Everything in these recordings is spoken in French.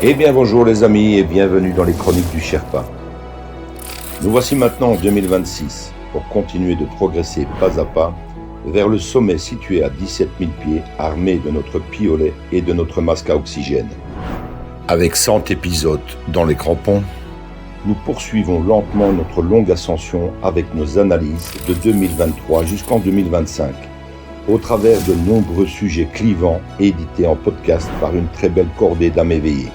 Eh bien bonjour les amis et bienvenue dans les chroniques du Sherpa. Nous voici maintenant en 2026 pour continuer de progresser pas à pas vers le sommet situé à 17 000 pieds armé de notre piolet et de notre masque à oxygène. Avec 100 épisodes dans les crampons, nous poursuivons lentement notre longue ascension avec nos analyses de 2023 jusqu'en 2025 au travers de nombreux sujets clivants édités en podcast par une très belle cordée d'âmes éveillées.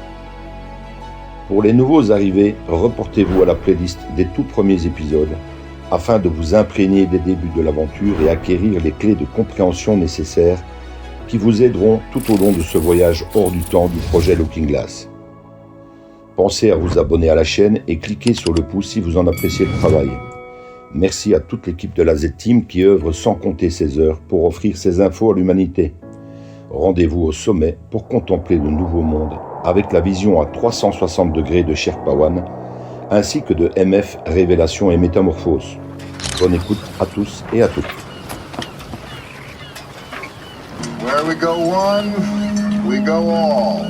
Pour les nouveaux arrivés, reportez-vous à la playlist des tout premiers épisodes afin de vous imprégner des débuts de l'aventure et acquérir les clés de compréhension nécessaires qui vous aideront tout au long de ce voyage hors du temps du projet Looking Glass. Pensez à vous abonner à la chaîne et cliquez sur le pouce si vous en appréciez le travail. Merci à toute l'équipe de la Z-Team qui œuvre sans compter ses heures pour offrir ces infos à l'humanité. Rendez-vous au sommet pour contempler le nouveau monde avec la vision à 360 degrés de Sherpa One ainsi que de MF Révélation et Métamorphose. Bonne écoute à tous et à toutes. Where we go one, we go all.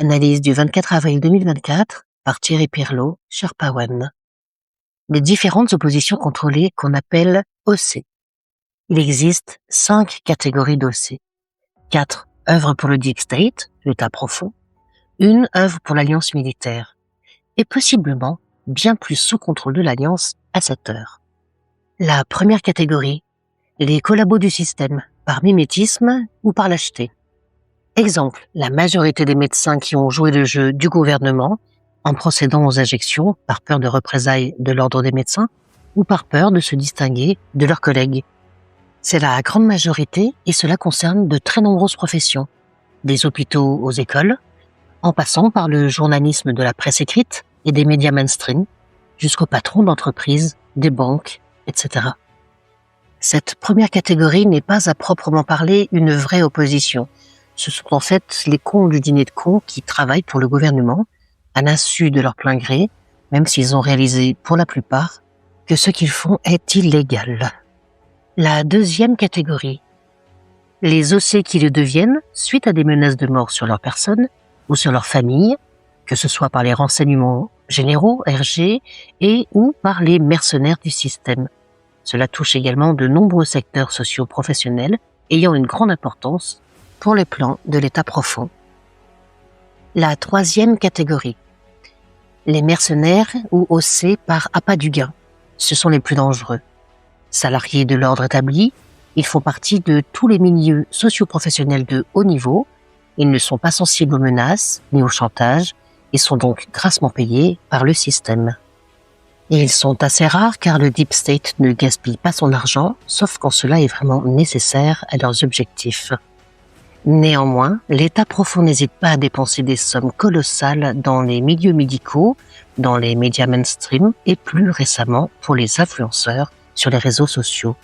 Analyse du 24 avril 2024 par Thierry Pirlot, Sherpa One. Les différentes oppositions contrôlées qu'on appelle OC. Il existe 5 catégories d'OC. 4 œuvrent pour le Deep State, l'État profond, une œuvre pour l'Alliance militaire, et possiblement bien plus sous contrôle de l'Alliance à cette heure. La première catégorie, les collabos du système, par mimétisme ou par lâcheté. Exemple, la majorité des médecins qui ont joué le jeu du gouvernement en procédant aux injections par peur de représailles de l'ordre des médecins ou par peur de se distinguer de leurs collègues. C'est la grande majorité et cela concerne de très nombreuses professions, des hôpitaux aux écoles, en passant par le journalisme de la presse écrite et des médias mainstream, jusqu'aux patrons d'entreprises, des banques, etc. Cette première catégorie n'est pas à proprement parler une vraie opposition. Ce sont en fait les cons du dîner de cons qui travaillent pour le gouvernement, à l'insu de leur plein gré, même s'ils ont réalisé, pour la plupart, que ce qu'ils font est illégal. La deuxième catégorie, les OC qui le deviennent suite à des menaces de mort sur leur personne ou sur leur famille, que ce soit par les renseignements généraux, RG, et ou par les mercenaires du système. Cela touche également de nombreux secteurs socio-professionnels ayant une grande importance pour les plans de l'État profond. La troisième catégorie, les mercenaires ou OC par appât du gain. Ce sont les plus dangereux. Salariés de l'ordre établi, ils font partie de tous les milieux socio-professionnels de haut niveau. Ils ne sont pas sensibles aux menaces ni au chantage et sont donc grassement payés par le système. Et ils sont assez rares car le Deep State ne gaspille pas son argent, sauf quand cela est vraiment nécessaire à leurs objectifs. Néanmoins, l'État profond n'hésite pas à dépenser des sommes colossales dans les milieux médicaux, dans les médias mainstream et plus récemment pour les influenceurs sur les réseaux sociaux.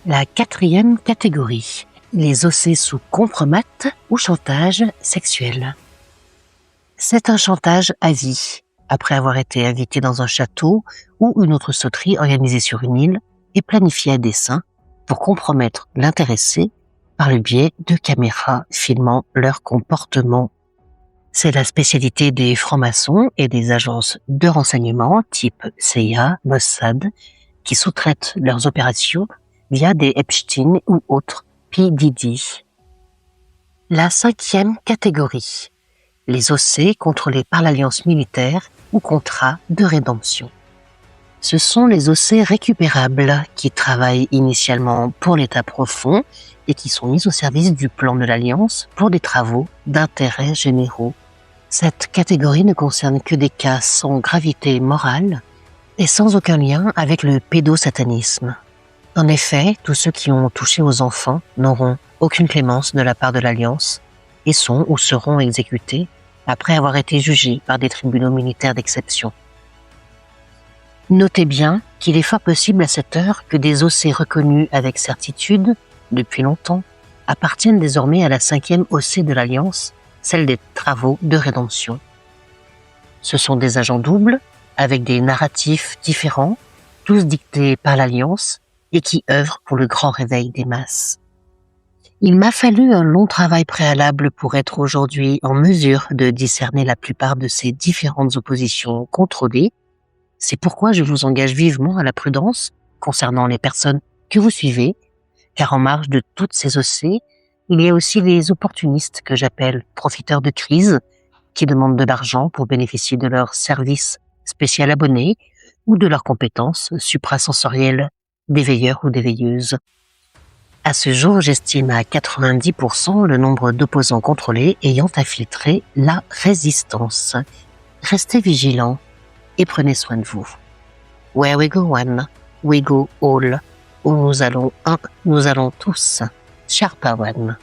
La quatrième catégorie, les OC sous compromat ou chantage sexuel. C'est un chantage à vie, après avoir été invité dans un château ou une autre sauterie organisée sur une île et planifiée à dessein pour compromettre l'intéressé par le biais de caméras filmant leur comportement. C'est la spécialité des francs-maçons et des agences de renseignement type CIA, Mossad, qui sous-traitent leurs opérations via des Epstein ou autres PDD. La cinquième catégorie, les OC contrôlés par l'Alliance militaire ou contrat de rédemption. Ce sont les OC récupérables qui travaillent initialement pour l'État profond et qui sont mis au service du plan de l'Alliance pour des travaux d'intérêt généraux. Cette catégorie ne concerne que des cas sans gravité morale et sans aucun lien avec le pédosatanisme. En effet, tous ceux qui ont touché aux enfants n'auront aucune clémence de la part de l'Alliance et sont ou seront exécutés après avoir été jugés par des tribunaux militaires d'exception. Notez bien qu'il est fort possible à cette heure que des OC reconnus avec certitude, depuis longtemps, appartiennent désormais à la 5e OC de l'Alliance, celle des travaux de rédemption. Ce sont des agents doubles, avec des narratifs différents, tous dictés par l'Alliance, et qui œuvrent pour le grand réveil des masses. Il m'a fallu un long travail préalable pour être aujourd'hui en mesure de discerner la plupart de ces différentes oppositions contrôlées. C'est pourquoi je vous engage vivement à la prudence concernant les personnes que vous suivez, car en marge de toutes ces OC, il y a aussi les opportunistes que j'appelle profiteurs de crise, qui demandent de l'argent pour bénéficier de leur service spécial abonné ou de leurs compétences suprasensorielles d'éveilleurs ou d'éveilleuses. À ce jour, j'estime à 90% le nombre d'opposants contrôlés ayant infiltré la résistance. Restez vigilants et prenez soin de vous. Where we go one, we go all. Où nous allons un, nous allons tous. Sharpa One.